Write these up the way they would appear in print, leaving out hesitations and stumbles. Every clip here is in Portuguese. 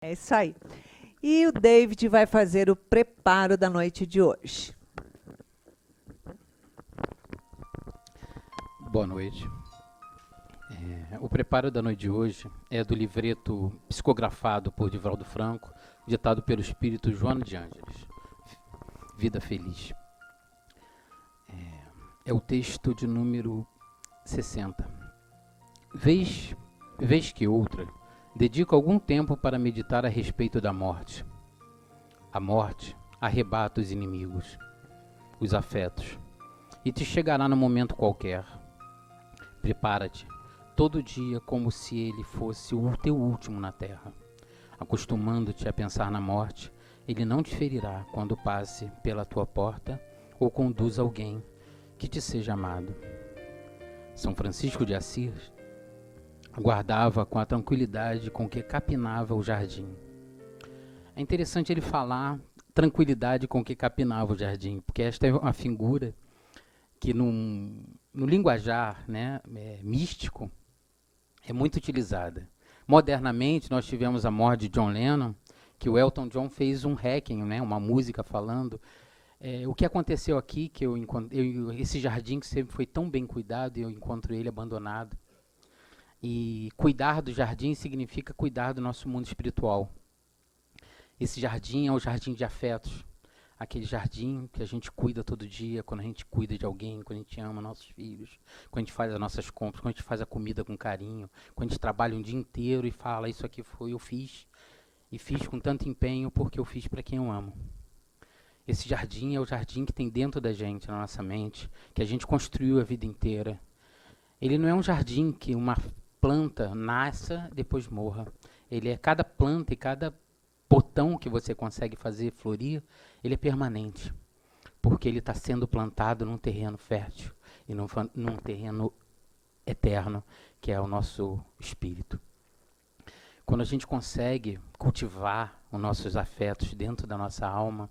É isso aí. E o David vai fazer o preparo da noite de hoje. Boa noite. O preparo da noite de hoje é do livreto psicografado por Divaldo Franco, ditado pelo espírito Joana de Ângeles. Vida Feliz. É o texto de número 60. Vez que outra, dedico algum tempo para meditar a respeito da morte. A morte arrebata os inimigos, os afetos, e te chegará no momento qualquer. Prepara-te todo dia como se ele fosse o teu último na terra. Acostumando-te a pensar na morte, ele não te ferirá quando passe pela tua porta ou conduza alguém que te seja amado. São Francisco de Assis guardava com a tranquilidade com que capinava o jardim. É interessante ele falar tranquilidade com que capinava o jardim, porque esta é uma figura que no linguajar, né, místico é muito utilizada. Modernamente, nós tivemos a morte de John Lennon, que o Elton John fez um hacking, né, uma música falando. O que aconteceu aqui, que esse jardim que sempre foi tão bem cuidado, eu encontro ele abandonado. E cuidar do jardim significa cuidar do nosso mundo espiritual. Esse jardim é o jardim de afetos. Aquele jardim que a gente cuida todo dia, quando a gente cuida de alguém, quando a gente ama nossos filhos, quando a gente faz as nossas compras, quando a gente faz a comida com carinho, quando a gente trabalha um dia inteiro e fala, isso aqui foi, eu fiz, e fiz com tanto empenho porque eu fiz para quem eu amo. Esse jardim é o jardim que tem dentro da gente, na nossa mente, que a gente construiu a vida inteira. Ele não é um jardim que uma planta nasça, depois morra. Ele é cada planta e cada botão que você consegue fazer florir, ele é permanente, porque ele está sendo plantado num terreno fértil e num terreno eterno, que é o nosso espírito. Quando a gente consegue cultivar os nossos afetos dentro da nossa alma,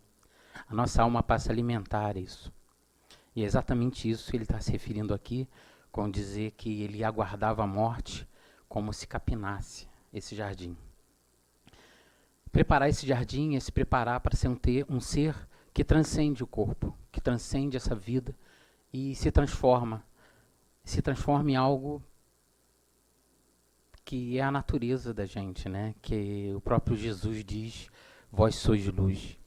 a nossa alma passa a alimentar isso. E é exatamente isso que ele está se referindo aqui, com dizer que ele aguardava a morte como se capinasse esse jardim. Preparar esse jardim é se preparar para ser um ser que transcende o corpo, que transcende essa vida e se transforma em algo que é a natureza da gente, né? Que o próprio Jesus diz, vós sois luz.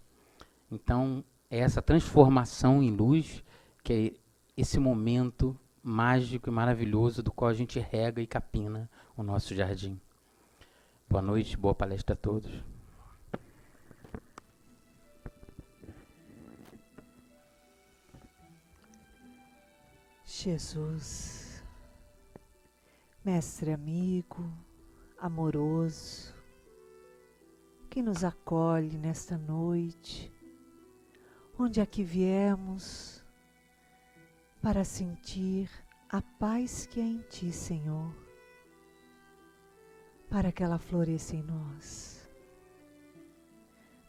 Então, é essa transformação em luz que é esse momento mágico e maravilhoso do qual a gente rega e capina o nosso jardim. Boa noite, boa palestra a todos. Jesus, mestre amigo, amoroso, que nos acolhe nesta noite, onde aqui viemos para sentir a paz que há em Ti, Senhor, para que ela floresça em nós.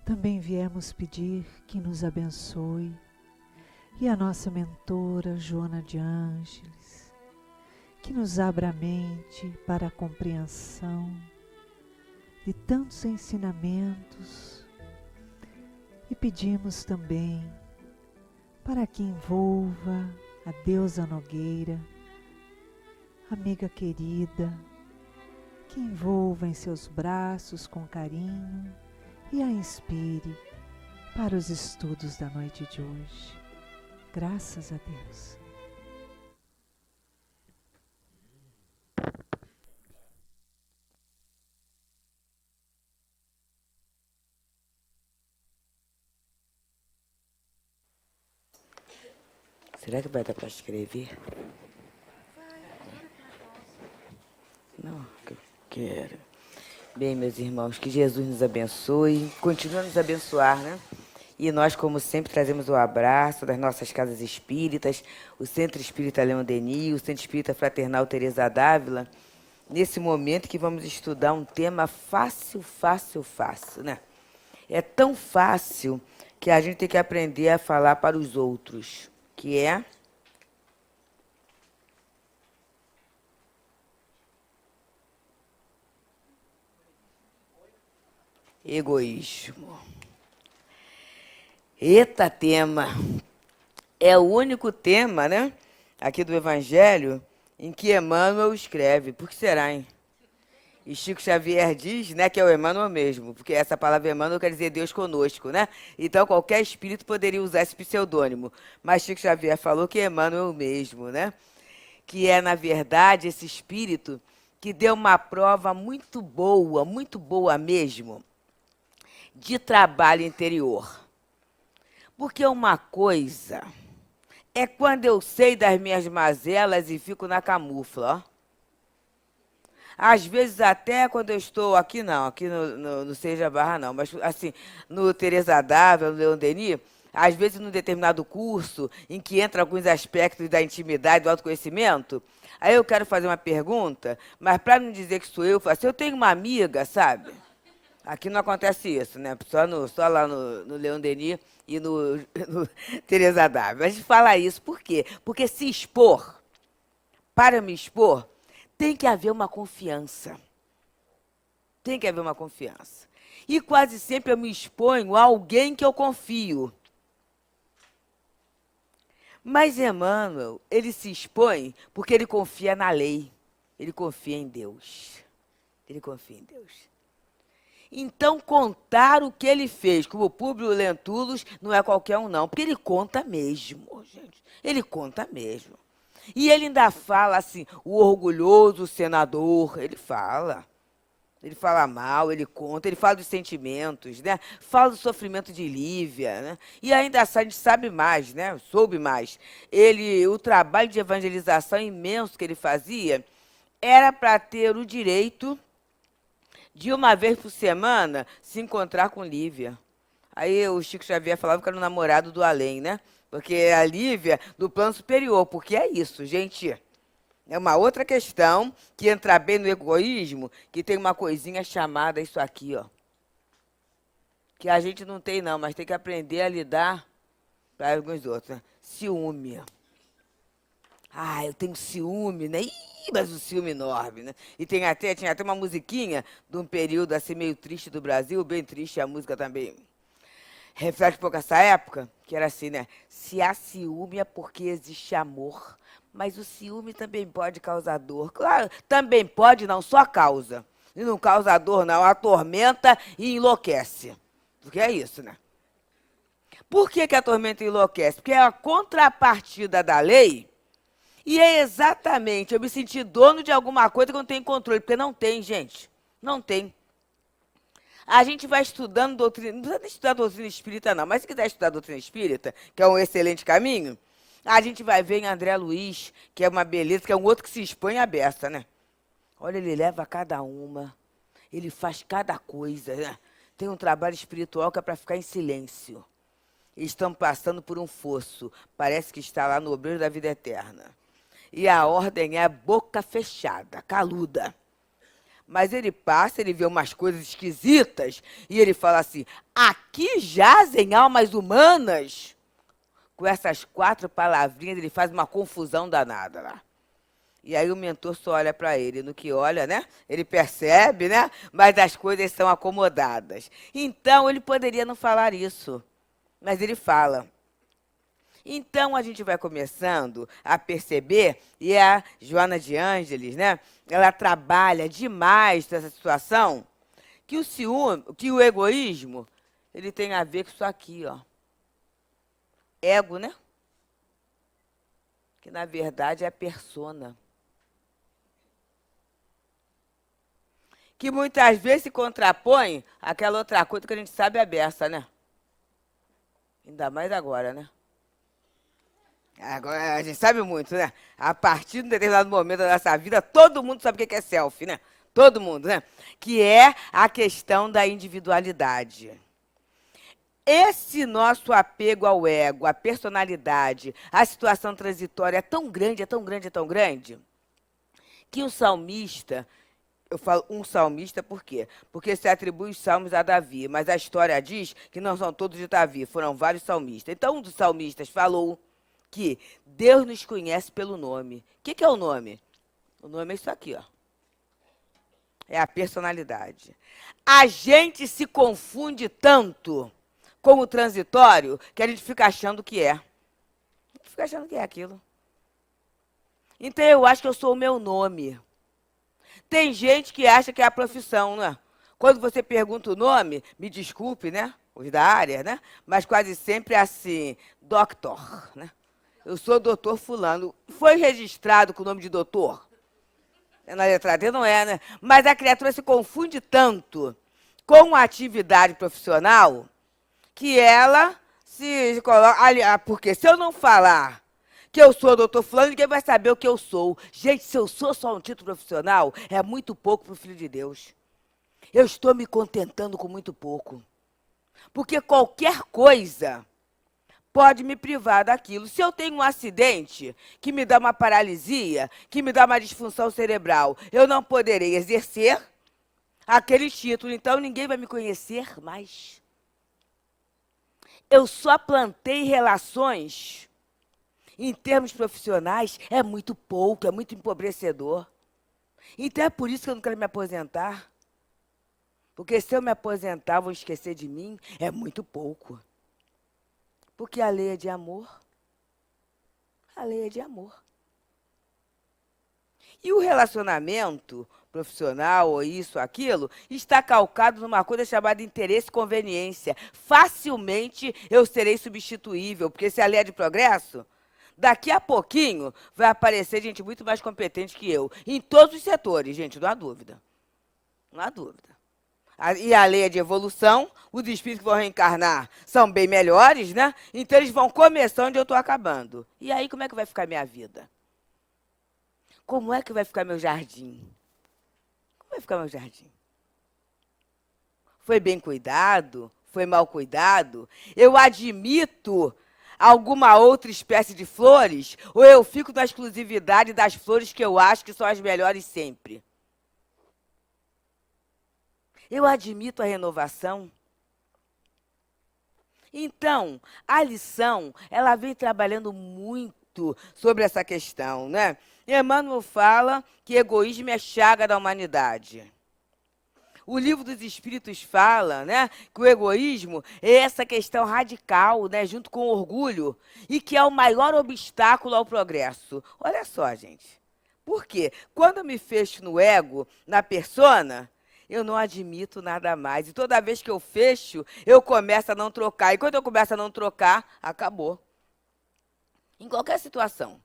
Também viemos pedir que nos abençoe e a nossa mentora, Joana de Ângeles, que nos abra a mente para a compreensão de tantos ensinamentos, e pedimos também para que envolva a deusa Nogueira, amiga querida, que envolva em seus braços com carinho e a inspire para os estudos da noite de hoje. Graças a Deus. Será que vai dar para escrever? Não, que eu quero. Bem, meus irmãos, que Jesus nos abençoe, continue a nos abençoar, né? E nós, como sempre, trazemos o abraço das nossas casas espíritas, o Centro Espírita Leão Denis, o Centro Espírita Fraternal Teresa d'Ávila, nesse momento que vamos estudar um tema fácil, né? É tão fácil que a gente tem que aprender a falar para os outros, que é... Egoísmo. Eita tema. É o único tema, né, aqui do Evangelho, em que Emmanuel escreve. Por que será, hein? E Chico Xavier diz, né, que é o Emmanuel mesmo, porque essa palavra Emmanuel quer dizer Deus conosco, né? Então qualquer espírito poderia usar esse pseudônimo. Mas Chico Xavier falou que é Emmanuel mesmo, né? Que é, na verdade, esse espírito que deu uma prova muito boa mesmo, de trabalho interior. Porque uma coisa é quando eu sei das minhas mazelas e fico na camufla, ó. Às vezes até quando eu estou aqui não, aqui no Seja Barra não, mas assim, no Teresa Dávila, no Leon Denis, às vezes num determinado curso em que entra alguns aspectos da intimidade, do autoconhecimento, aí eu quero fazer uma pergunta, mas para não dizer que sou eu falo assim, eu tenho uma amiga, sabe? Aqui não acontece isso, né? Só lá no Leon Denis e no Teresa Dávila. A gente fala isso, por quê? Porque se expor, para me expor, tem que haver uma confiança. Tem que haver uma confiança. E quase sempre eu me exponho a alguém que eu confio. Mas Emmanuel, ele se expõe porque ele confia na lei. Ele confia em Deus. Ele confia em Deus. Então, contar o que ele fez, como Públio Lentulus, não é qualquer um, não. Porque ele conta mesmo, gente. Ele conta mesmo. E ele ainda fala assim, o orgulhoso senador, ele fala mal, ele conta, ele fala dos sentimentos, né? Fala do sofrimento de Lívia, né? E ainda assim, a gente sabe mais, né? Soube mais. O trabalho de evangelização imenso que ele fazia era para ter o direito de uma vez por semana se encontrar com Lívia. Aí o Chico Xavier falava que era o namorado do além, né? Porque a Lívia do plano superior, porque é isso, gente. É uma outra questão que entra bem no egoísmo, que tem uma coisinha chamada isso aqui, ó. Que a gente não tem não, mas tem que aprender a lidar para alguns outros, né? Ciúme. Ah, eu tenho ciúme, né? Ih, mas o ciúme enorme, né? E tinha até uma musiquinha de um período assim meio triste do Brasil, bem triste a música também. Reflete um pouco essa época, que era assim, né? Se há ciúme é porque existe amor, mas o ciúme também pode causar dor. Claro, também pode, não só causa. E não causa dor, não, atormenta e enlouquece. Porque é isso, né? Por que atormenta e enlouquece? Porque é a contrapartida da lei e é exatamente eu me sentir dono de alguma coisa que eu não tenho controle, porque não tem, gente. Não tem. A gente vai estudando doutrina, não precisa estudar doutrina espírita, não, mas se quiser estudar doutrina espírita, que é um excelente caminho, a gente vai ver em André Luiz, que é uma beleza, que é um outro que se expõe à beça, né? Olha, ele leva cada uma, ele faz cada coisa, né? Tem um trabalho espiritual que é para ficar em silêncio. Eles estão passando por um fosso, parece que está lá no obreiro da vida eterna. E a ordem é boca fechada, caluda. Mas ele passa, ele vê umas coisas esquisitas e ele fala assim, aqui jazem almas humanas. Com essas 4 palavrinhas, ele faz uma confusão danada lá. E aí o mentor só olha para ele. No que olha, né? Ele percebe, né? Mas as coisas estão acomodadas. Então, ele poderia não falar isso. Mas ele fala. Então, a gente vai começando a perceber, e a Joana de Ângeles, né? Ela trabalha demais nessa situação, que o ciúme, que o egoísmo, ele tem a ver com isso aqui, ó. Ego, né? Que, na verdade, é a persona. Que muitas vezes se contrapõe àquela outra coisa que a gente sabe é a beça, né? Ainda mais agora, né? Agora, a gente sabe muito, né? A partir de um determinado momento da nossa vida, todo mundo sabe o que é selfie, né? Todo mundo, né? Que é a questão da individualidade. Esse nosso apego ao ego, à personalidade, à situação transitória é tão grande, é tão grande, é tão grande, que o salmista, eu falo um salmista por quê? Porque se atribui os salmos a Davi, mas a história diz que não são todos de Davi, foram vários salmistas. Então, um dos salmistas falou que Deus nos conhece pelo nome. O que é o nome? O nome é isso aqui, ó. É a personalidade. A gente se confunde tanto com o transitório que a gente fica achando que é. A gente fica achando que é aquilo. Então, eu acho que eu sou o meu nome. Tem gente que acha que é a profissão, né? Quando você pergunta o nome, me desculpe, né? Os da área, né? Mas quase sempre é assim, doctor, né? Eu sou doutor fulano. Foi registrado com o nome de doutor? Na letra D não é, né? Mas a criatura se confunde tanto com a atividade profissional que ela se coloca... Porque se eu não falar que eu sou doutor fulano, ninguém vai saber o que eu sou. Gente, se eu sou só um título profissional, é muito pouco para o Filho de Deus. Eu estou me contentando com muito pouco. Porque qualquer coisa pode me privar daquilo. Se eu tenho um acidente que me dá uma paralisia, que me dá uma disfunção cerebral, eu não poderei exercer aquele título, então ninguém vai me conhecer mais. Eu só plantei relações em termos profissionais, é muito pouco, é muito empobrecedor. Então é por isso que eu não quero me aposentar. Porque se eu me aposentar, vão esquecer de mim, é muito pouco. Porque a lei é de amor. A lei é de amor. E o relacionamento profissional, ou isso, aquilo, está calcado numa coisa chamada interesse e conveniência. Facilmente eu serei substituível, porque se a lei é de progresso, daqui a pouquinho vai aparecer gente muito mais competente que eu. Em todos os setores, gente, não há dúvida. Não há dúvida. E a lei é de evolução, os espíritos que vão reencarnar são bem melhores, né? Então eles vão começar onde eu estou acabando. E aí como é que vai ficar minha vida? Como é que vai ficar meu jardim? Como vai ficar meu jardim? Foi bem cuidado? Foi mal cuidado? Eu admito alguma outra espécie de flores? Ou eu fico na exclusividade das flores que eu acho que são as melhores sempre? Eu admito a renovação. Então, a lição, ela vem trabalhando muito sobre essa questão, né? Emmanuel fala que egoísmo é chaga da humanidade. O Livro dos Espíritos fala, né, que o egoísmo é essa questão radical, né, junto com o orgulho, e que é o maior obstáculo ao progresso. Olha só, gente. Por quê? Quando eu me fecho no ego, na persona, eu não admito nada mais. E toda vez que eu fecho, eu começo a não trocar. E quando eu começo a não trocar, acabou. Em qualquer situação.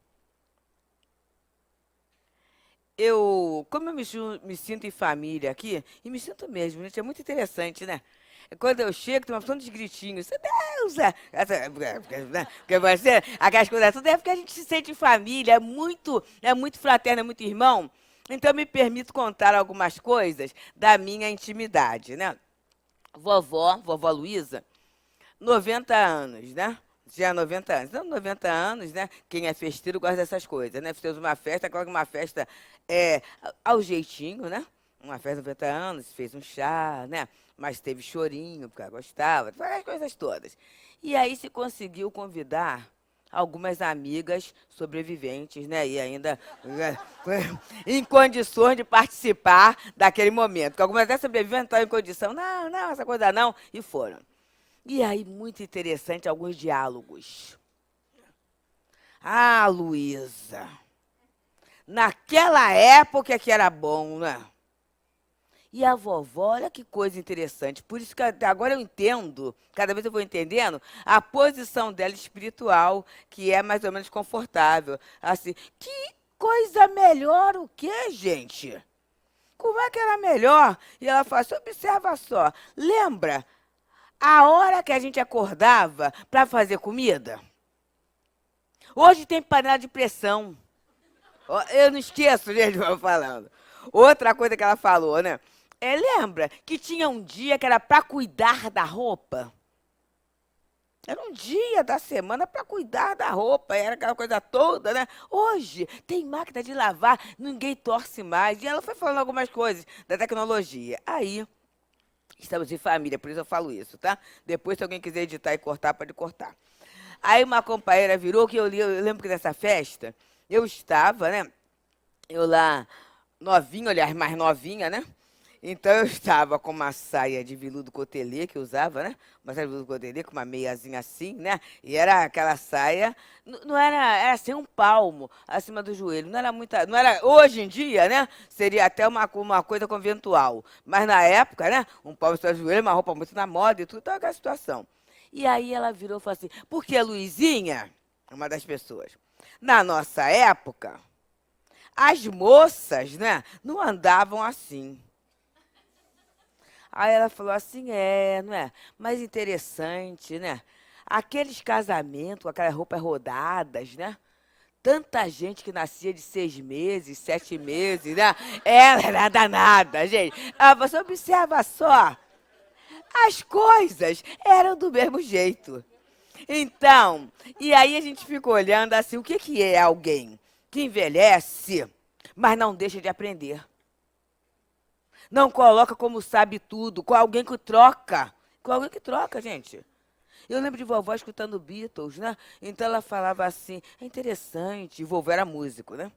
Como eu me sinto em família aqui, e me sinto mesmo, gente, é muito interessante, né? Quando eu chego, tem uma opção de gritinhos. Deus! Porque você, aquelas coisas tudo é porque a gente se sente em família, é muito fraterno, é muito irmão. Então, me permito contar algumas coisas da minha intimidade, né? Vovó Luísa, 90 anos, né? Já 90 anos. Não, 90 anos, né? Quem é festeiro gosta dessas coisas, né? Fez uma festa, coloca uma festa ao jeitinho, né? Uma festa de 90 anos, fez um chá, né? Mas teve chorinho, porque ela gostava, as coisas todas. E aí se conseguiu convidar algumas amigas sobreviventes, né? E ainda em condições de participar daquele momento. Porque algumas até sobreviventes estão em condição, não, essa coisa não, e foram. E aí, muito interessante, alguns diálogos. Ah, Luísa, naquela época que era bom, né? E a vovó, olha que coisa interessante. Por isso que agora eu entendo, cada vez eu vou entendendo, a posição dela espiritual, que é mais ou menos confortável. Assim, que coisa melhor o quê, gente? Como é que era melhor? E ela fala assim, observa só, lembra a hora que a gente acordava para fazer comida? Hoje tem panela de pressão. Eu não esqueço, gente, eu falando. Outra coisa que ela falou, né? Lembra que tinha um dia que era para cuidar da roupa? Era um dia da semana para cuidar da roupa, era aquela coisa toda, né? Hoje tem máquina de lavar, ninguém torce mais. E ela foi falando algumas coisas da tecnologia. Aí, estamos em família, por isso eu falo isso, tá? Depois, se alguém quiser editar e cortar, pode cortar. Aí uma companheira virou, que eu lembro que nessa festa, eu estava, né? Eu lá, novinha, aliás, mais novinha, né? Então eu estava com uma saia de veludo cotelê que eu usava, né? Uma saia de veludo cotelê com uma meiazinha assim, né? E era aquela saia, não era, era assim um palmo acima do joelho. Não era muita, não era hoje em dia, né? Seria até uma coisa conventual. Mas na época, né? Um palmo acima do joelho, uma roupa muito na moda e tudo, então aquela situação. E aí ela virou e falou assim: porque Luizinha, uma das pessoas, na nossa época, as moças, né, não andavam assim. Aí ela falou assim, não é? Mas interessante, né? Aqueles casamentos com aquelas roupas rodadas, né? Tanta gente que nascia de 6 meses, 7 meses, né? Ela era danada, gente. Ah, você observa só, as coisas eram do mesmo jeito. Então, e aí a gente fica olhando assim, o que que é alguém que envelhece, mas não deixa de aprender? Não coloca como sabe tudo, com alguém que troca. Com alguém que troca, gente. Eu lembro de vovó escutando Beatles, né? Então ela falava assim, é interessante. E vovô era músico, né?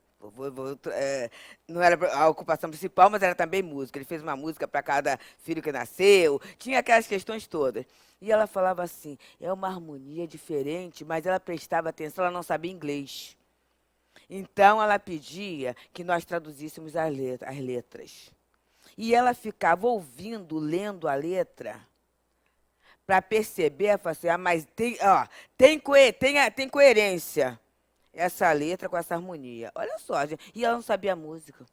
Não era a ocupação principal, mas era também música. Ele fez uma música para cada filho que nasceu. Tinha aquelas questões todas. E ela falava assim, é uma harmonia diferente, mas ela prestava atenção, ela não sabia inglês. Então ela pedia que nós traduzíssemos as letras. E ela ficava ouvindo, lendo a letra, para perceber, assim, mas tem coerência essa letra com essa harmonia. Olha só, gente. E ela não sabia música.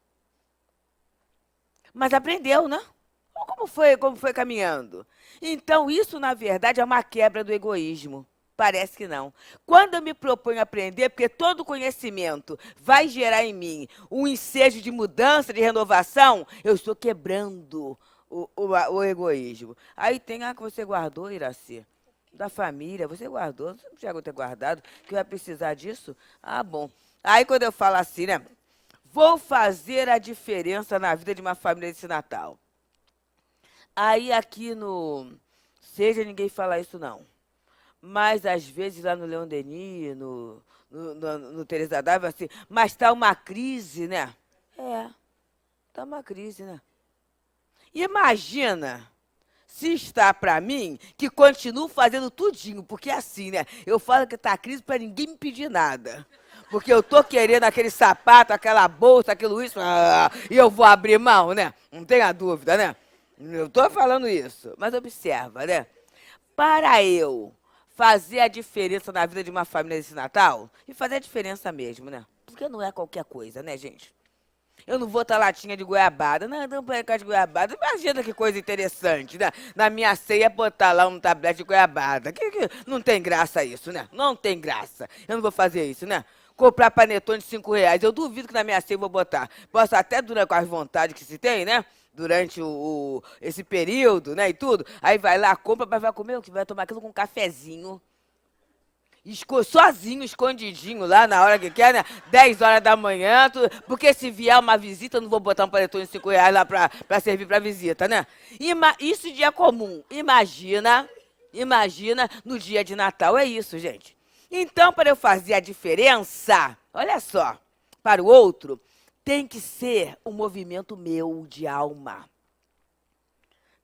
Mas aprendeu, né? Como foi caminhando? Então, isso, na verdade, é uma quebra do egoísmo. Parece que não. Quando eu me proponho a aprender, porque todo conhecimento vai gerar em mim um ensejo de mudança, de renovação, eu estou quebrando o egoísmo. Aí tem a que você guardou, Iraci, da família. Você guardou, você não chegou a ter guardado, que vai precisar disso? Ah, bom. Aí quando eu falo assim, né? Vou fazer a diferença na vida de uma família desse Natal. Aí aqui no Seja, ninguém fala isso, não. Mas, às vezes, lá no Leon Denis, no Teresa Dávila, assim, mas está uma crise, né? Está uma crise, né? Imagina se está para mim, que continuo fazendo tudinho, porque é assim, né? Eu falo que está crise para ninguém me pedir nada. Porque eu tô querendo aquele sapato, aquela bolsa, aquilo isso, e eu vou abrir mão, né? Não tenha dúvida, né? Eu tô falando isso, mas observa, né? Para eu fazer a diferença na vida de uma família nesse Natal, e fazer a diferença mesmo, né? Porque não é qualquer coisa, né, gente? Eu não vou estar latinha de goiabada, não põe cá de goiabada. Imagina que coisa interessante, né? Na minha ceia, botar lá um tablete de goiabada. Não tem graça isso, né? Não tem graça. Eu não vou fazer isso, né? Comprar panetone de R$ 5. Eu duvido que na minha ceia eu vou botar. Posso até durar com as vontades que se tem, né? Durante esse período, né, e tudo. Aí vai lá, compra, mas vai comer o que? Vai tomar aquilo com um cafezinho. Sozinho, escondidinho lá na hora que quer, né? 10 horas da manhã, porque se vier uma visita, eu não vou botar um panetone de R$ 5 lá pra servir pra visita, né? Isso dia comum. Imagina no dia de Natal. É isso, gente. Então, para eu fazer a diferença, olha só, para o outro, tem que ser um movimento meu de alma.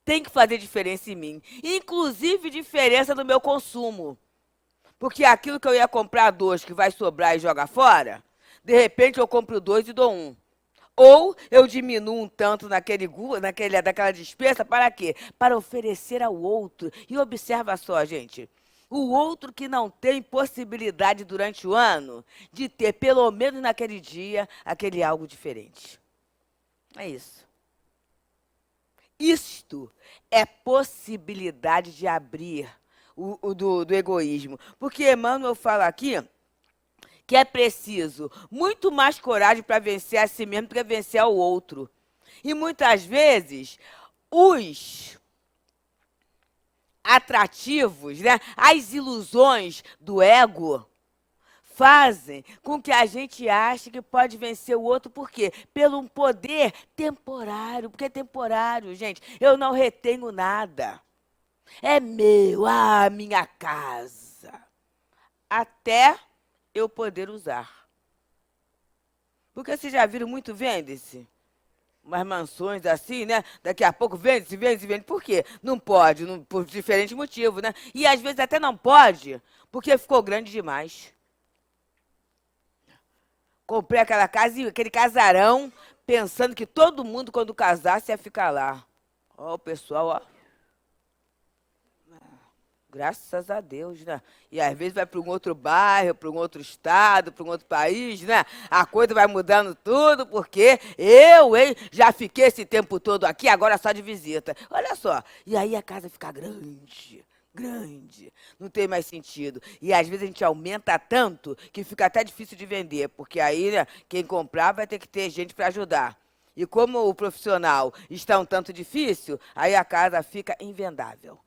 Tem que fazer diferença em mim. Inclusive, diferença no meu consumo. Porque aquilo que eu ia comprar 2, que vai sobrar e joga fora, de repente eu compro 2 e dou 1. Ou eu diminuo um tanto daquela despesa, para quê? Para oferecer ao outro. E observa só, gente, o outro que não tem possibilidade durante o ano de ter, pelo menos naquele dia, aquele algo diferente. É isso. Isto é possibilidade de abrir do egoísmo. Porque Emmanuel fala aqui que é preciso muito mais coragem para vencer a si mesmo do que vencer ao outro. E muitas vezes os atrativos, né, as ilusões do ego fazem com que a gente ache que pode vencer o outro. Por quê? Pelo um poder temporário. Porque é temporário, gente. Eu não retenho nada. É meu, minha casa. Até eu poder usar. Porque vocês já viram muito vende-se? umas mansões assim, né? Daqui a pouco vende, se vende, se vende. Por quê? Não pode, por diferentes motivos, né? E às vezes até não pode, porque ficou grande demais. Comprei aquela casa, aquele casarão, pensando que todo mundo, quando casasse, ia ficar lá. Ó, o pessoal, ó. Graças a Deus, né? E às vezes vai para um outro bairro, para um outro estado, para um outro país, né? A coisa vai mudando tudo, porque hein, já fiquei esse tempo todo aqui, agora só de visita. Olha só. E aí a casa fica grande, grande. Não tem mais sentido. E às vezes a gente aumenta tanto que fica até difícil de vender, porque aí, né, quem comprar vai ter que ter gente para ajudar. E como o profissional está um tanto difícil, aí a casa fica invendável.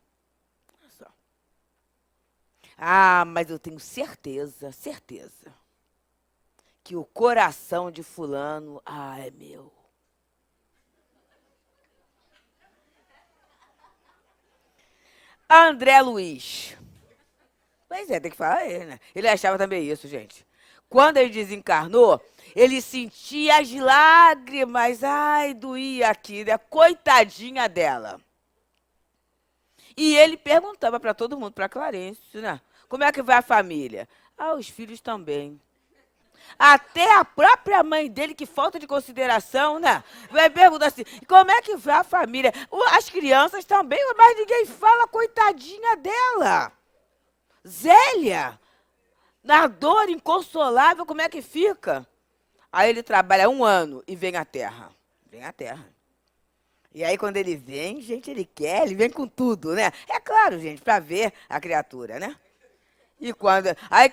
Ah, mas eu tenho certeza, certeza, que o coração de fulano, é meu. André Luiz. Pois é, tem que falar ele, né? Ele achava também isso, gente. Quando ele desencarnou, ele sentia as lágrimas. Ai, doía aqui, né? Coitadinha dela. E ele perguntava para todo mundo, para Clarencio, né? Como é que vai a família? Os filhos também. Até a própria mãe dele, que falta de consideração, né? Vai perguntar assim, como é que vai a família? As crianças também, mas ninguém fala, coitadinha dela. Zélia, na dor inconsolável, como é que fica? Aí ele trabalha 1 ano e vem à Terra. Vem à Terra. E aí, quando ele vem, gente, ele vem com tudo, né? É claro, gente, para ver a criatura, né? E quando... Aí,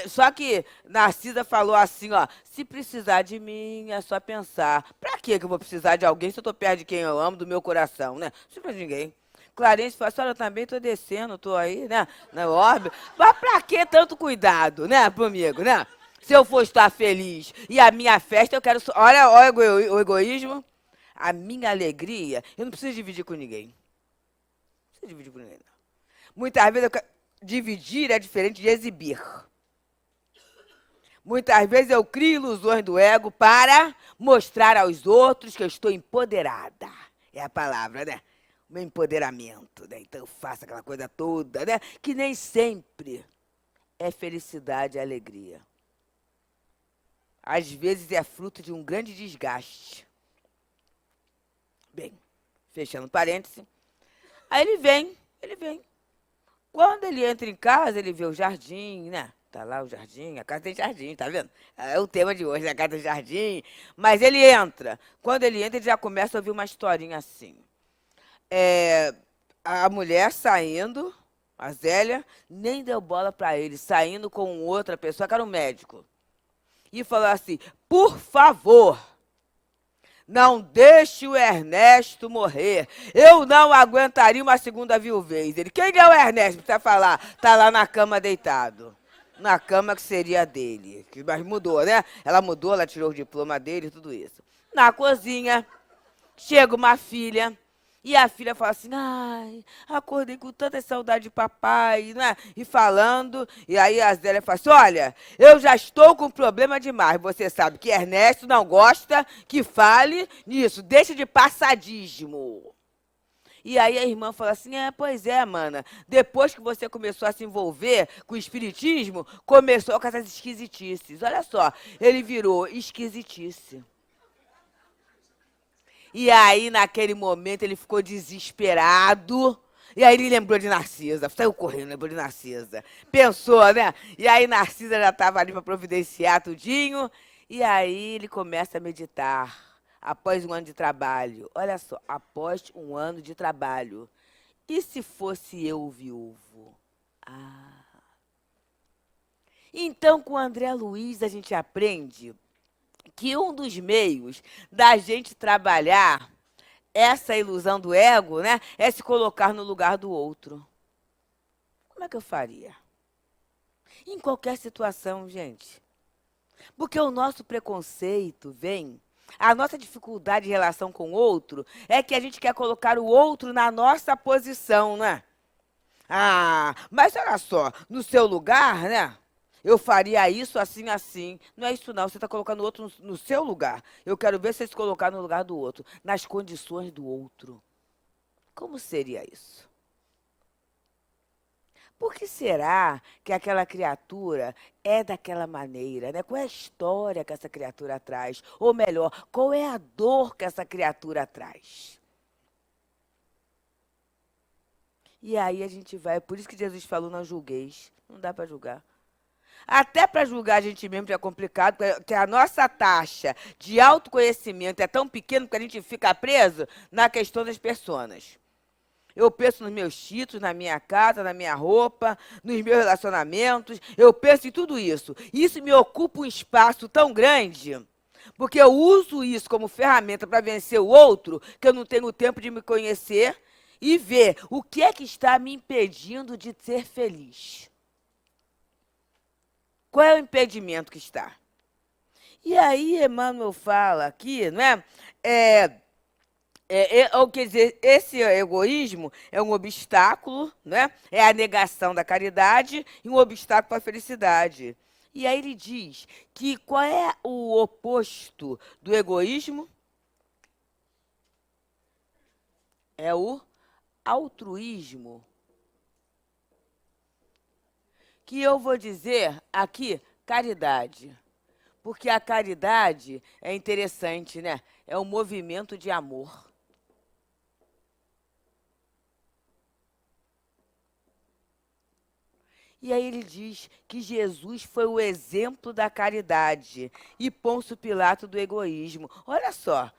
só que Narcisa falou assim, ó, se precisar de mim, é só pensar. Pra que eu vou precisar de alguém se eu tô perto de quem eu amo, do meu coração, né? Não precisa de ninguém. Clarence falou assim, olha, eu também tô descendo, tô aí, né, na órbita. Mas pra que tanto cuidado, né, comigo, né? Se eu for estar feliz e a minha festa, eu quero... Olha o egoísmo. A minha alegria, eu não preciso dividir com ninguém. Não preciso dividir com ninguém, não. Muitas vezes, dividir é diferente de exibir. Muitas vezes eu crio ilusões do ego para mostrar aos outros que eu estou empoderada. É a palavra, né? O meu empoderamento, né? Então eu faço aquela coisa toda, né? Que nem sempre é felicidade e alegria. Às vezes é fruto de um grande desgaste. Bem, fechando parênteses. Aí ele vem. Quando ele entra em casa, ele vê o jardim, né? Tá lá o jardim, a casa tem jardim, tá vendo? É o tema de hoje, a casa tem jardim. Mas ele entra. Quando ele entra, ele já começa a ouvir uma historinha assim. A mulher saindo, a Zélia, nem deu bola para ele, saindo com outra pessoa, que era um médico. E falou assim, por favor... Não deixe o Ernesto morrer. Eu não aguentaria uma segunda viuvez. Ele, quem é o Ernesto? Precisa falar. Tá lá na cama deitado. Na cama que seria dele. Mas mudou, né? Ela mudou, ela tirou o diploma dele e tudo isso. Na cozinha, chega uma filha. E a filha fala assim, ai, acordei com tanta saudade de papai, né? E falando, e aí a Zélia fala assim, olha, eu já estou com problema demais. Você sabe que Ernesto não gosta que fale nisso, deixa de passadismo. E aí a irmã fala assim, pois é, mana, depois que você começou a se envolver com o espiritismo, começou com essas esquisitices. Olha só, ele virou esquisitice. E aí, naquele momento, ele ficou desesperado. E aí ele lembrou de Narcisa. Saiu correndo, lembrou de Narcisa. Pensou, né? E aí Narcisa já estava ali para providenciar tudinho. E aí ele começa a meditar. Após 1 ano de trabalho. Olha só, após 1 ano de trabalho. E se fosse eu viúvo? Então, com o André Luiz, a gente aprende... que um dos meios da gente trabalhar essa ilusão do ego, né, é se colocar no lugar do outro. Como é que eu faria? Em qualquer situação, gente. Porque o nosso preconceito vem, a nossa dificuldade em relação com o outro é que a gente quer colocar o outro na nossa posição, né? Mas olha só, no seu lugar, né? eu faria isso assim, assim. Não é isso não, você está colocando o outro no seu lugar. Eu quero ver você se colocar no lugar do outro, nas condições do outro. Como seria isso? Por que será que aquela criatura é daquela maneira, né? Qual é a história que essa criatura traz? Ou melhor, qual é a dor que essa criatura traz? E aí a gente vai, por isso que Jesus falou, não julgueis. Não dá para julgar. Até para julgar a gente mesmo já é complicado, porque a nossa taxa de autoconhecimento é tão pequena que a gente fica preso na questão das pessoas. Eu penso nos meus títulos, na minha casa, na minha roupa, nos meus relacionamentos. Eu penso em tudo isso. Isso me ocupa um espaço tão grande, porque eu uso isso como ferramenta para vencer o outro, que eu não tenho tempo de me conhecer e ver o que é que está me impedindo de ser feliz. Qual é o impedimento que está? E aí, Emmanuel fala aqui, né? Quer dizer, esse egoísmo é um obstáculo, né? É a negação da caridade e um obstáculo para a felicidade. E aí ele diz que qual é o oposto do egoísmo? É o altruísmo. Que eu vou dizer aqui, caridade. Porque a caridade é interessante, né? É um movimento de amor. E aí ele diz que Jesus foi o exemplo da caridade e Pôncio Pilato do egoísmo. Olha só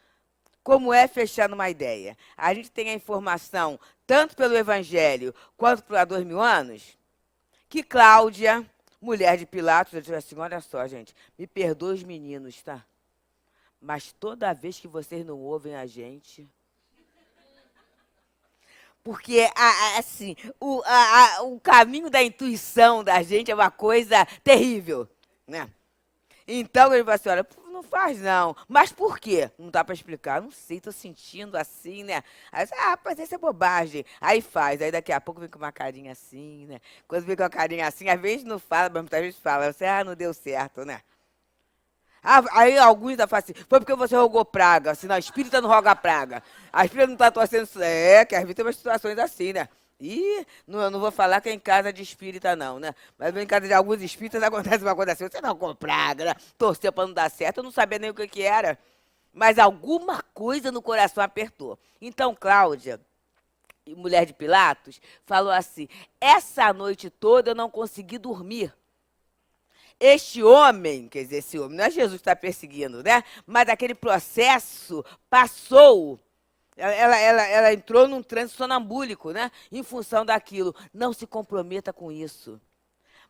como é fechar numa ideia. A gente tem a informação, tanto pelo Evangelho quanto por há 2000 anos, que Cláudia, mulher de Pilatos, eu disse assim, olha só, gente, me perdoe os meninos, tá? Mas toda vez que vocês não ouvem a gente... Porque, assim, o caminho da intuição da gente é uma coisa terrível, né? Então, ele falou assim, olha, não faz não. Mas por quê? Não dá para explicar. Não sei, tô sentindo assim, né? Aí, rapaz, isso é bobagem. Aí faz. Aí daqui a pouco vem com uma carinha assim, né? Quando vem com uma carinha assim, às vezes não fala, mas muitas vezes fala. Você, não deu certo, né? Aí alguns ainda falam assim, foi porque você rogou praga. Assim, não, a espírita não roga praga. A espírita não está torcendo... que às vezes tem umas situações assim, né? E não vou falar que é em casa de espírita, não, né? Mas em casa de alguns espíritas acontece uma coisa assim, você não rogou praga, né? Torceu para não dar certo, eu não sabia nem o que era. Mas alguma coisa no coração apertou. Então, Cláudia, mulher de Pilatos, falou assim, essa noite toda eu não consegui dormir. Este homem, quer dizer, esse homem, não é Jesus que está perseguindo, né? Mas aquele processo passou, ela entrou num transe sonambúlico, né? Em função daquilo. Não se comprometa com isso.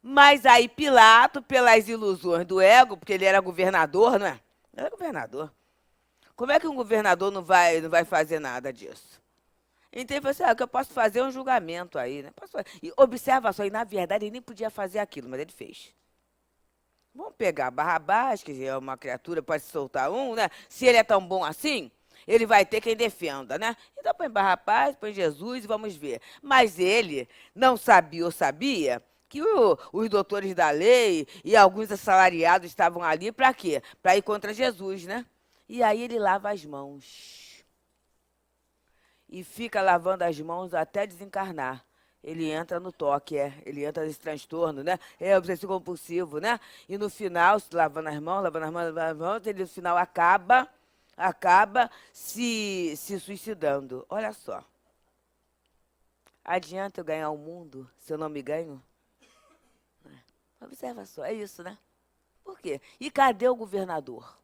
Mas aí Pilato, pelas ilusões do ego, porque ele era governador, não é? Ele era governador. Como é que um governador não vai fazer nada disso? Então ele falou assim, o que eu posso fazer é um julgamento aí, né? E observa só, e na verdade ele nem podia fazer aquilo, mas ele fez. Vamos pegar Barrabás, que é uma criatura, pode soltar um, né? Se ele é tão bom assim, ele vai ter quem defenda, né? Então põe Barrabás, põe Jesus e vamos ver. Mas ele não sabia ou sabia que os doutores da lei e alguns assalariados estavam ali para quê? Para ir contra Jesus, né? E aí ele lava as mãos. E fica lavando as mãos até desencarnar. Ele entra no toque, ele entra nesse transtorno, né? É obsessivo compulsivo, né? E no final, lavando as mãos, ele no final acaba se suicidando. Olha só. Adianta eu ganhar o mundo se eu não me ganho? Observa só, é isso, né? Por quê? E cadê o governador?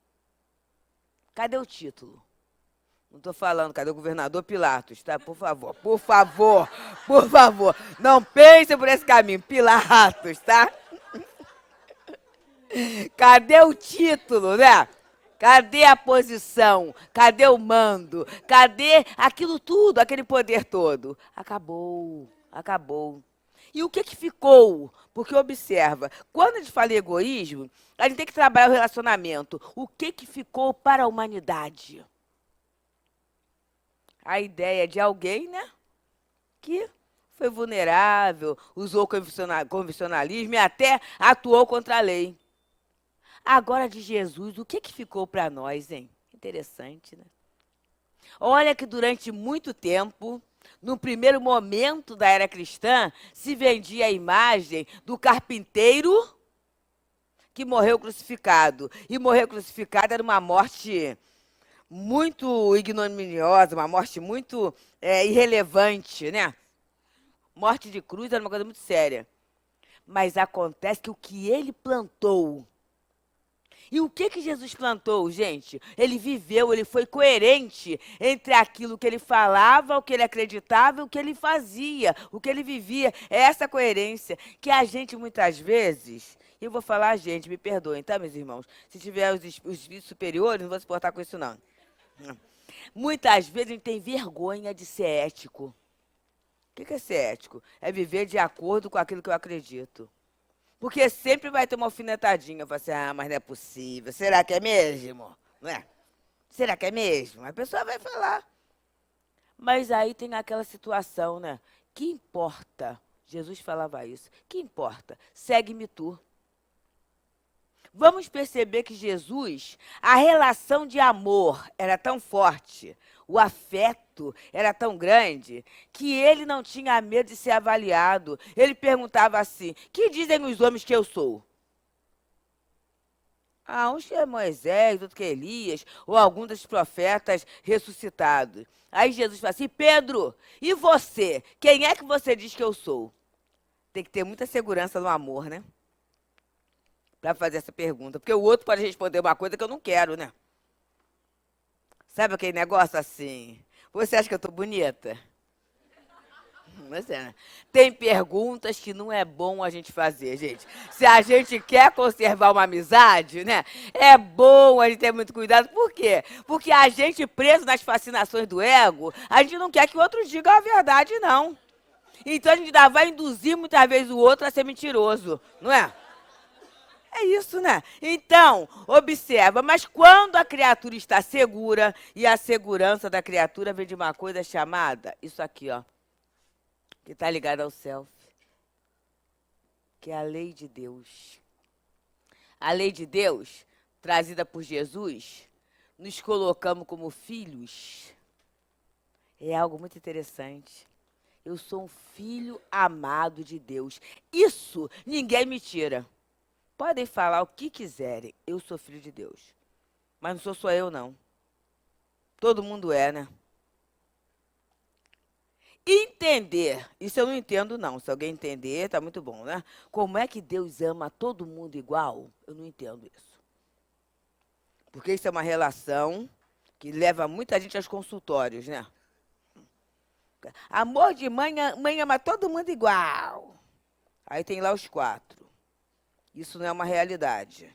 Cadê o título? Não estou falando, cadê o governador Pilatos, tá? Por favor, por favor, por favor. Não pense por esse caminho, Pilatos, tá? Cadê o título, né? Cadê a posição? Cadê o mando? Cadê aquilo tudo, aquele poder todo? Acabou, acabou. E o que ficou? Porque observa, quando a gente fala em egoísmo, a gente tem que trabalhar o relacionamento. O que ficou para a humanidade? A ideia de alguém, né, que foi vulnerável, usou convencionalismo e até atuou contra a lei. Agora de Jesus, o que ficou para nós, hein? Interessante, né? Olha que durante muito tempo, no primeiro momento da era cristã, se vendia a imagem do carpinteiro que morreu crucificado. E morrer crucificado era uma morte muito ignominiosa, uma morte muito irrelevante, né? Morte de cruz era uma coisa muito séria. Mas acontece que o que ele plantou... E o que Jesus plantou, gente? Ele viveu, ele foi coerente entre aquilo que ele falava, o que ele acreditava e o que ele fazia, o que ele vivia. É essa coerência que a gente, muitas vezes... E eu vou falar, gente, me perdoem, tá, meus irmãos? Se tiver os espíritos superiores, não vou se importar com isso, não. Muitas vezes a gente tem vergonha de ser ético. O que é ser ético? É viver de acordo com aquilo que eu acredito. Porque sempre vai ter uma alfinetadinha. Fala assim, mas não é possível. Será que é mesmo? Não é? Será que é mesmo? A pessoa vai falar. Mas aí tem aquela situação, né? Que importa? Jesus falava isso. Que importa? Segue-me tu. Vamos perceber que Jesus, a relação de amor era tão forte, o afeto era tão grande, que ele não tinha medo de ser avaliado. Ele perguntava assim, que dizem os homens que eu sou? Uns que é Moisés, outros que é Elias, ou algum dos profetas ressuscitados. Aí Jesus fala assim, Pedro, e você? Quem é que você diz que eu sou? Tem que ter muita segurança no amor, né? Para fazer essa pergunta. Porque o outro pode responder uma coisa que eu não quero, né? Sabe aquele negócio assim? Você acha que eu tô bonita? Mas é, né? Tem perguntas que não é bom a gente fazer, gente. Se a gente quer conservar uma amizade, né? É bom a gente ter muito cuidado. Por quê? Porque a gente, preso nas fascinações do ego, a gente não quer que o outro diga a verdade, não. Então a gente ainda vai induzir muitas vezes o outro a ser mentiroso, não é? É isso, né? Então, observa, mas quando a criatura está segura, e a segurança da criatura vem de uma coisa chamada, isso aqui, ó, que está ligado ao self, que é a lei de Deus. A lei de Deus, trazida por Jesus, nos colocamos como filhos. É algo muito interessante. Eu sou um filho amado de Deus. Isso ninguém me tira. Podem falar o que quiserem, eu sou filho de Deus. Mas não sou só eu, não. Todo mundo é, né? Entender, isso eu não entendo, não. Se alguém entender, tá muito bom, né? Como é que Deus ama todo mundo igual? Eu não entendo isso. Porque isso é uma relação que leva muita gente aos consultórios, né? Amor de mãe, mãe ama todo mundo igual. Aí tem lá os 4. Isso não é uma realidade.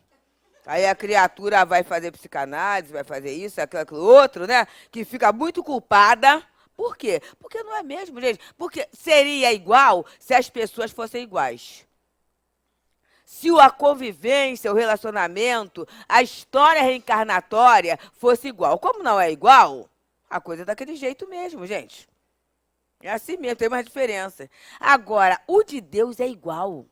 Aí a criatura vai fazer psicanálise, vai fazer isso, aquilo outro, né? Que fica muito culpada. Por quê? Porque não é mesmo, gente. Porque seria igual se as pessoas fossem iguais. Se a convivência, o relacionamento, a história reencarnatória fosse igual. Como não é igual, a coisa é daquele jeito mesmo, gente. É assim mesmo, tem uma diferença. Agora, o de Deus é igual.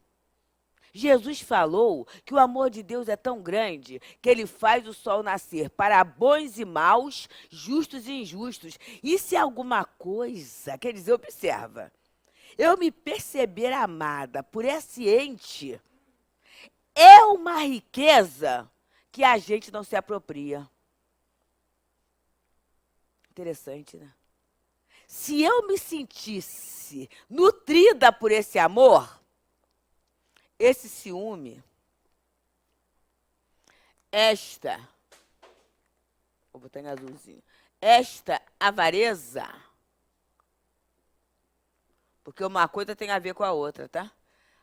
Jesus falou que o amor de Deus é tão grande que ele faz o sol nascer para bons e maus, justos e injustos. E se alguma coisa, quer dizer, observa, eu me perceber amada por esse ente, é uma riqueza que a gente não se apropria. Interessante, né? Se eu me sentisse nutrida por esse amor, esse ciúme, vou botar em azulzinho, esta avareza, porque uma coisa tem a ver com a outra, tá?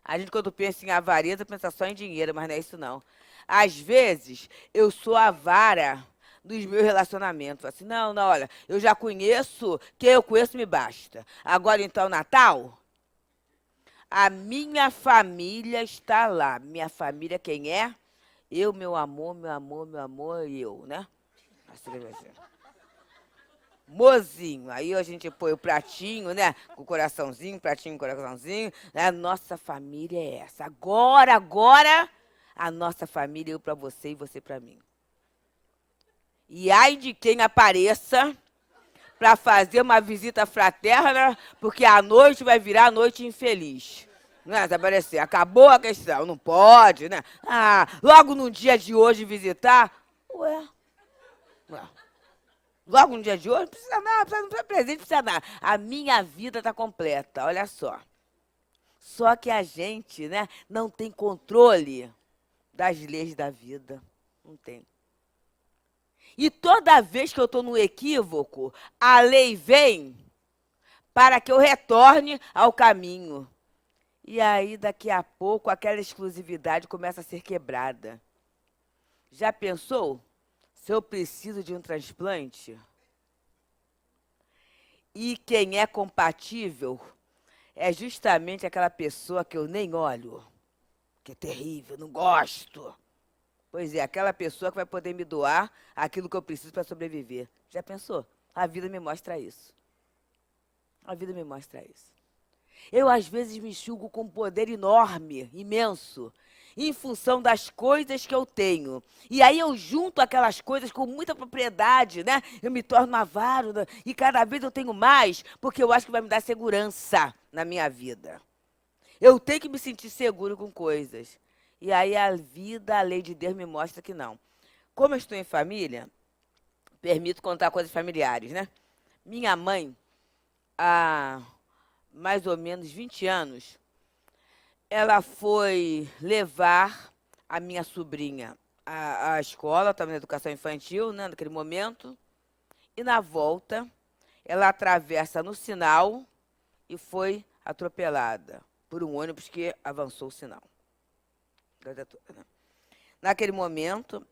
A gente, quando pensa em avareza, pensa só em dinheiro, mas não é isso, não. Às vezes, eu sou avara dos meus relacionamentos. Assim, não, olha, eu já conheço, quem eu conheço me basta. Agora, então, Natal... A minha família está lá. Minha família quem é? Eu, meu amor, e eu, né? Assim, mozinho. Aí a gente põe o pratinho, né? Com o coraçãozinho, pratinho, coraçãozinho. Né? Nossa família é essa. Agora, a nossa família, eu pra você e você pra mim. E ai de quem apareça para fazer uma visita fraterna, porque a noite vai virar noite infeliz. Né? Se aparecer, acabou a questão, não pode, né? Ah, logo no dia de hoje visitar? Ué. Logo no dia de hoje? Não precisa nada, não precisa presente, não precisa nada. A minha vida está completa, olha só. Só que a gente, né, não tem controle das leis da vida. Não tem. E toda vez que eu estou no equívoco, a lei vem para que eu retorne ao caminho. E aí, daqui a pouco, aquela exclusividade começa a ser quebrada. Já pensou se eu preciso de um transplante? E quem é compatível é justamente aquela pessoa que eu nem olho, que é terrível, não gosto. Pois é, aquela pessoa que vai poder me doar aquilo que eu preciso para sobreviver. Já pensou? A vida me mostra isso. A vida me mostra isso. Eu, às vezes, me julgo com um poder enorme, imenso, em função das coisas que eu tenho. E aí eu junto aquelas coisas com muita propriedade, né? Eu me torno avaro, né? E cada vez eu tenho mais, porque eu acho que vai me dar segurança na minha vida. Eu tenho que me sentir seguro com coisas. E aí a vida, a lei de Deus me mostra que não. Como eu estou em família, permito contar coisas familiares, né? Minha mãe, há mais ou menos 20 anos, ela foi levar a minha sobrinha à escola, estava na educação infantil, né, naquele momento, e na volta, ela atravessa no sinal e foi atropelada por um ônibus que avançou o sinal. Naquele momento,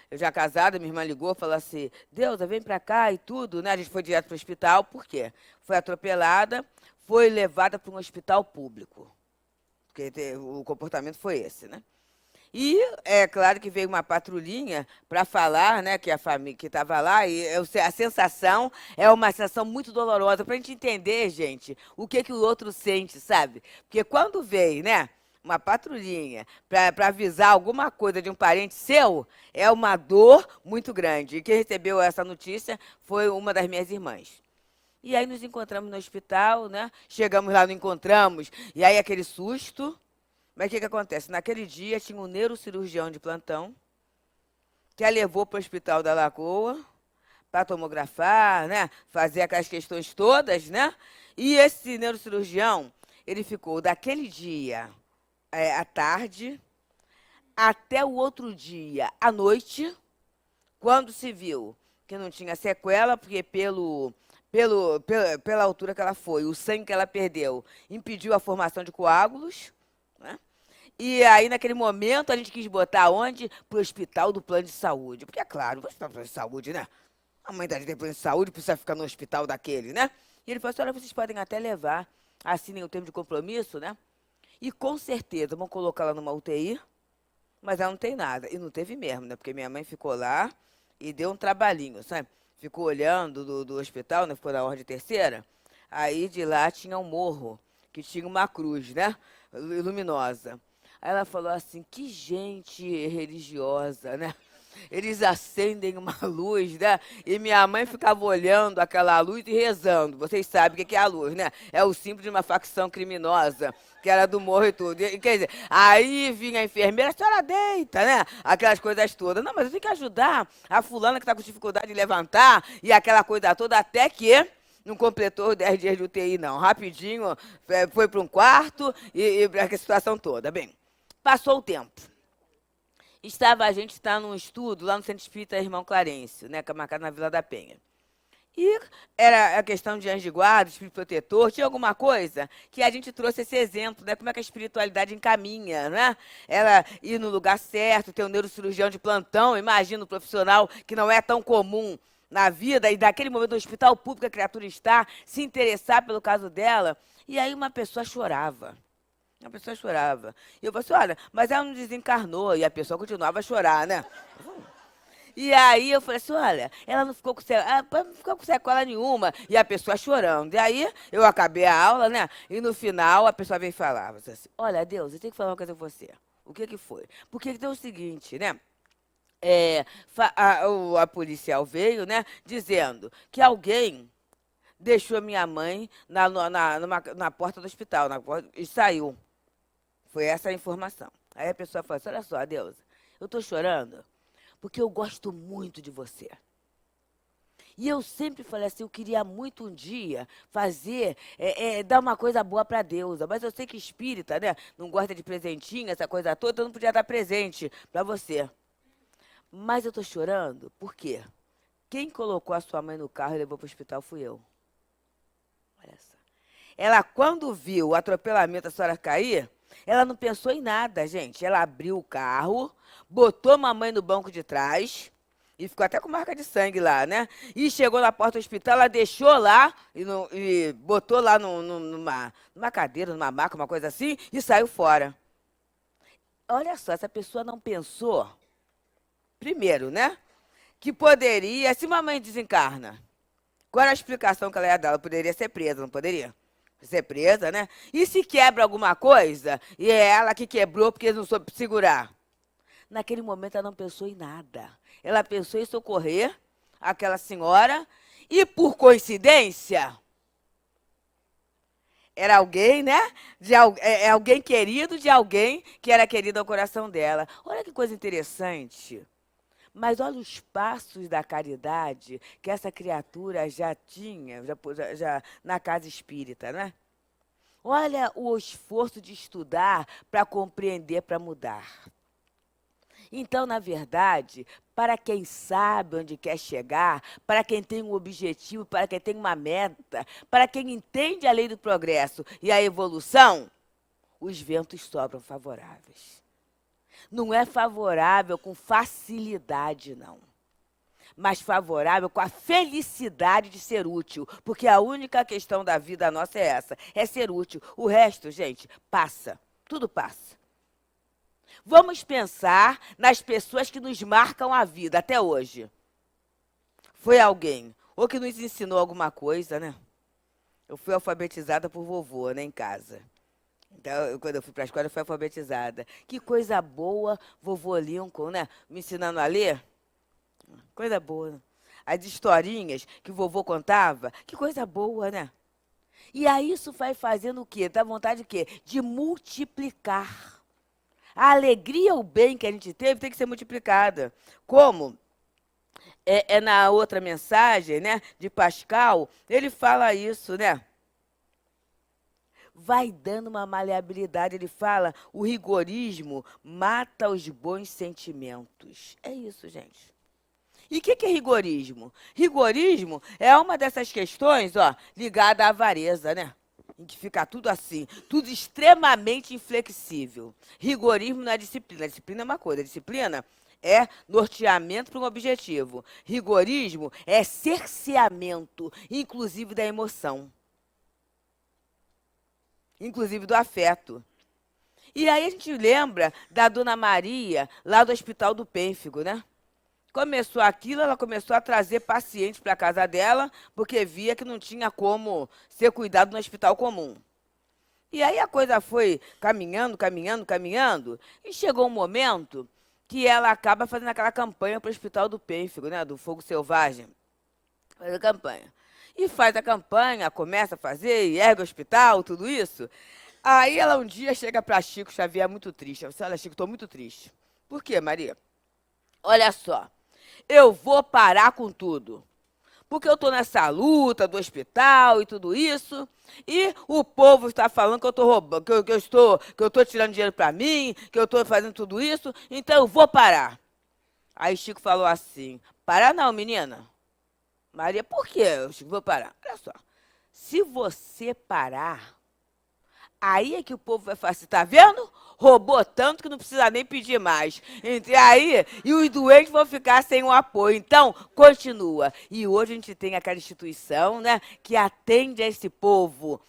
eu já casada, minha irmã ligou, falou assim, Deusa, vem pra cá e tudo, né? A gente foi direto pro hospital, por quê? Foi atropelada, foi levada para um hospital público. Porque o comportamento foi esse, né? E é claro que veio uma patrulhinha para falar, né, que a família que estava lá, e a sensação é uma sensação muito dolorosa, para a gente entender, gente, o que o outro sente, sabe? Porque quando veio, né, uma patrulhinha para avisar alguma coisa de um parente seu, é uma dor muito grande. E quem recebeu essa notícia foi uma das minhas irmãs. E aí nos encontramos no hospital, né? Chegamos lá, não encontramos, e aí aquele susto. Mas o que acontece? Naquele dia tinha um neurocirurgião de plantão que a levou para o Hospital da Lagoa para tomografar, né? Fazer aquelas questões todas, né? E esse neurocirurgião, ele ficou daquele dia à tarde até o outro dia à noite, quando se viu que não tinha sequela, porque pela altura que ela foi, o sangue que ela perdeu impediu a formação de coágulos, né? E aí, naquele momento, a gente quis botar onde? Para o hospital do plano de saúde. Porque, é claro, o hospital do plano de saúde, né? A mãe da gente tem plano de saúde, precisa ficar no hospital daquele, né? E ele falou assim, olha, vocês podem até levar, assinem o termo de compromisso, né? E com certeza vão colocar ela numa UTI, mas ela não tem nada. E não teve mesmo, né? Porque minha mãe ficou lá e deu um trabalhinho, sabe? Ficou olhando do hospital, né? Ficou na ordem terceira. Aí de lá tinha um morro, que tinha uma cruz, né? Luminosa. Aí ela falou assim, que gente religiosa, né? Eles acendem uma luz, né? E minha mãe ficava olhando aquela luz e rezando. Vocês sabem o que é a luz, né? É o símbolo de uma facção criminosa, que era do morro e tudo. E, quer dizer, aí vinha a enfermeira, a senhora deita, né? Aquelas coisas todas. Não, mas eu tenho que ajudar a fulana que está com dificuldade de levantar e aquela coisa toda, até que não completou os 10 dias de UTI, não. Rapidinho, foi para um quarto e para a situação toda. Bem, passou o tempo. A gente está num estudo lá no Centro Espírita Irmão Clarencio, né, que é marcado na Vila da Penha. E era a questão de anjo de guarda, espírito protetor, tinha alguma coisa que a gente trouxe esse exemplo, né? Como é que a espiritualidade encaminha, né? Ela ir no lugar certo, ter um neurocirurgião de plantão, imagina um profissional que não é tão comum na vida, e daquele momento no hospital público a criatura está, se interessar pelo caso dela, e aí uma pessoa chorava. A pessoa chorava. E eu falei assim, olha, mas ela não desencarnou. E a pessoa continuava a chorar, né? E aí eu falei assim, olha, ela não ficou não ficou com sequela nenhuma. E a pessoa chorando. E aí eu acabei a aula, né? E no final a pessoa veio falar, assim, olha, Deus, eu tenho que falar uma coisa com você. O que que foi? Porque tem o seguinte, né? A policial veio, né, dizendo que alguém deixou minha mãe na porta do hospital e saiu. Foi essa a informação. Aí a pessoa falou assim, olha só, Deus, eu estou chorando porque eu gosto muito de você. E eu sempre falei assim, eu queria muito um dia fazer, dar uma coisa boa para Deus. Mas eu sei que espírita, né, não gosta de presentinho, essa coisa toda, então eu não podia dar presente para você. Mas eu estou chorando, por quê? Quem colocou a sua mãe no carro e levou para o hospital fui eu. Olha só. Ela, quando viu o atropelamento da senhora cair, ela não pensou em nada, gente. Ela abriu o carro, botou mamãe no banco de trás, e ficou até com marca de sangue lá, né? E chegou na porta do hospital, ela deixou lá, e botou lá numa cadeira, numa maca, uma coisa assim, e saiu fora. Olha só, essa pessoa não pensou, primeiro, né? Que poderia, se mamãe desencarna, qual era a explicação que ela ia dar? Ela poderia ser presa, não poderia? Ser presa, né? E se quebra alguma coisa, e é ela que quebrou porque não soube segurar? Naquele momento ela não pensou em nada. Ela pensou em socorrer aquela senhora e, por coincidência, era alguém, né? Alguém querido de alguém que era querido ao coração dela. Olha que coisa interessante. Mas olha os passos da caridade que essa criatura já tinha já na casa espírita, né? Olha o esforço de estudar para compreender, para mudar. Então, na verdade, para quem sabe onde quer chegar, para quem tem um objetivo, para quem tem uma meta, para quem entende a lei do progresso e a evolução, os ventos sobram favoráveis. Não é favorável com facilidade, não. Mas favorável com a felicidade de ser útil. Porque a única questão da vida nossa é essa, é ser útil. O resto, gente, passa. Tudo passa. Vamos pensar nas pessoas que nos marcam a vida até hoje. Foi alguém, ou que nos ensinou alguma coisa, né? Eu fui alfabetizada por vovô, né, em casa. Então, quando eu fui para a escola, eu fui alfabetizada. Que coisa boa, vovô Lincoln, né? Me ensinando a ler. Coisa boa. As historinhas que o vovô contava, que coisa boa, né? E aí isso vai fazendo o quê? Dá vontade de quê? De multiplicar. A alegria, o bem que a gente teve tem que ser multiplicada. Como? Na outra mensagem, né, de Pascal, ele fala isso, né? Vai dando uma maleabilidade. Ele fala, o rigorismo mata os bons sentimentos. É isso, gente. E o que é rigorismo? Rigorismo é uma dessas questões, ó, ligada à avareza, né? Em que fica tudo assim, tudo extremamente inflexível. Rigorismo não é disciplina. A disciplina é uma coisa, a disciplina é norteamento para um objetivo. Rigorismo é cerceamento, inclusive da emoção. Inclusive do afeto. E aí a gente lembra da Dona Maria, lá do Hospital do Pênfigo, né? Começou aquilo, ela começou a trazer pacientes para a casa dela, porque via que não tinha como ser cuidado no hospital comum. E aí a coisa foi caminhando, caminhando, caminhando, e chegou um momento que ela acaba fazendo aquela campanha para o Hospital do Pênfigo, né? Do Fogo Selvagem. Faz a campanha. E faz a campanha, começa a fazer, e ergue o hospital, tudo isso. Aí ela um dia chega para Chico Xavier muito triste. Ela disse, olha, Chico, estou muito triste. Por quê, Maria? Olha só, eu vou parar com tudo. Porque eu estou nessa luta do hospital e tudo isso, e o povo está falando que eu estou roubando, que eu estou tirando dinheiro para mim, que eu estou fazendo tudo isso, então eu vou parar. Aí Chico falou assim, parar não, menina. Maria, por quê? Eu vou parar. Olha só, se você parar, aí é que o povo vai falar assim, tá vendo? Roubou tanto que não precisa nem pedir mais. E os doentes vão ficar sem o apoio. Então, continua. E hoje a gente tem aquela instituição, né, que atende a esse povo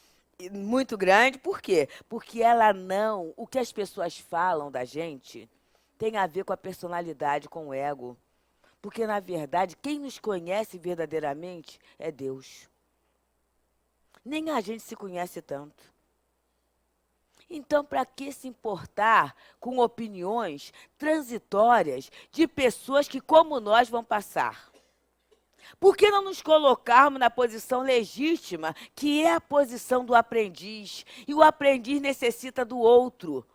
muito grande. Por quê? Porque ela não... O que as pessoas falam da gente tem a ver com a personalidade, com o ego. Porque, na verdade, quem nos conhece verdadeiramente é Deus. Nem a gente se conhece tanto. Então, para que se importar com opiniões transitórias de pessoas que, como nós, vão passar? Por que não nos colocarmos na posição legítima, que é a posição do aprendiz? E o aprendiz necessita do outro.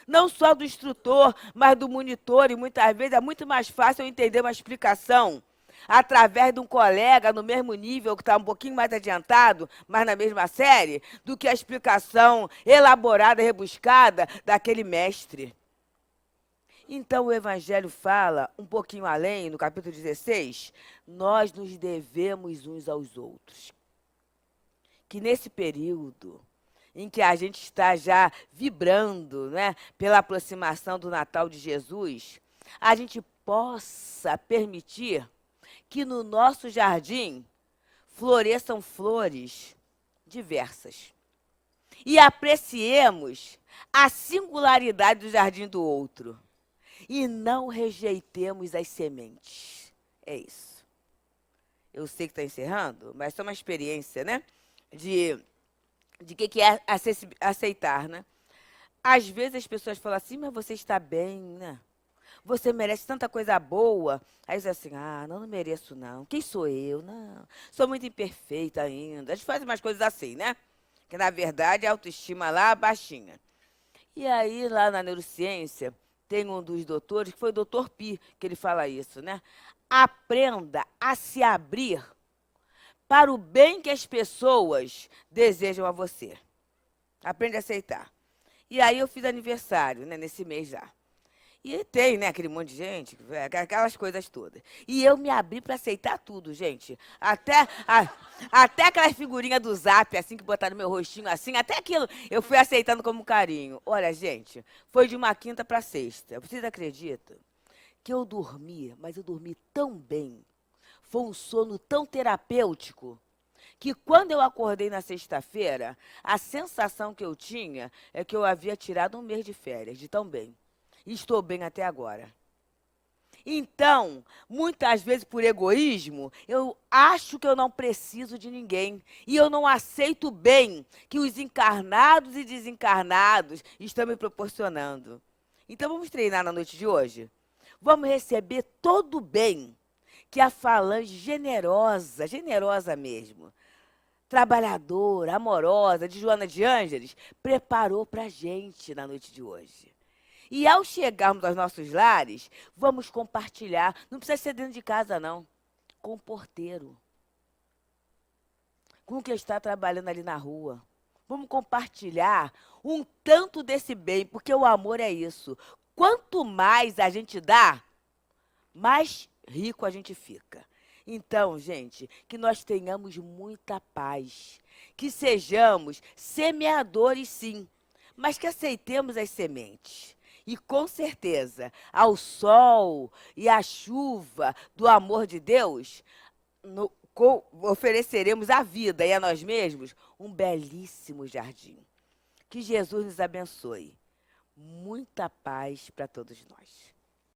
Não só do instrutor, mas do monitor. E muitas vezes é muito mais fácil eu entender uma explicação através de um colega no mesmo nível, que está um pouquinho mais adiantado, mas na mesma série, do que a explicação elaborada, rebuscada daquele mestre. Então, o Evangelho fala, um pouquinho além, no capítulo 16, nós nos devemos uns aos outros. Que nesse período em que a gente está já vibrando, né, pela aproximação do Natal de Jesus, a gente possa permitir que no nosso jardim floresçam flores diversas. E apreciemos a singularidade do jardim do outro. E não rejeitemos as sementes. É isso. Eu sei que está encerrando, mas é uma experiência, né? De que é aceitar, né? Às vezes as pessoas falam assim, mas você está bem, né? Você merece tanta coisa boa. Aí diz assim, não mereço não. Quem sou eu? Não, sou muito imperfeita ainda. A gente faz umas coisas assim, né? Que na verdade a autoestima lá baixinha. E aí lá na neurociência tem um dos doutores, que foi o doutor Pi, que ele fala isso, né? Aprenda a se abrir para o bem que as pessoas desejam a você. Aprende a aceitar. E aí eu fiz aniversário, né, nesse mês já. E tem, né, aquele monte de gente, aquelas coisas todas. E eu me abri para aceitar tudo, gente. Até aquelas figurinhas do Zap, assim, que botaram no meu rostinho, assim, até aquilo eu fui aceitando como carinho. Olha, gente, foi de uma quinta para sexta. Vocês acreditam que eu dormi, mas eu dormi tão bem. Foi um sono tão terapêutico que quando eu acordei na sexta-feira, a sensação que eu tinha é que eu havia tirado um mês de férias, de tão bem. E estou bem até agora. Então, muitas vezes por egoísmo, eu acho que eu não preciso de ninguém. E eu não aceito bem que os encarnados e desencarnados estão me proporcionando. Então, vamos treinar na noite de hoje? Vamos receber todo o bem que a falange generosa, generosa mesmo, trabalhadora, amorosa, de Joana de Ângeles, preparou para a gente na noite de hoje. E ao chegarmos aos nossos lares, vamos compartilhar, não precisa ser dentro de casa não, com o porteiro, com o que está trabalhando ali na rua. Vamos compartilhar um tanto desse bem, porque o amor é isso. Quanto mais a gente dá, mais rico a gente fica. Então, gente, que nós tenhamos muita paz, que sejamos semeadores sim, mas que aceitemos as sementes. E com certeza, ao sol e à chuva do amor de Deus, ofereceremos à vida e a nós mesmos um belíssimo jardim. Que Jesus nos abençoe. Muita paz para todos nós.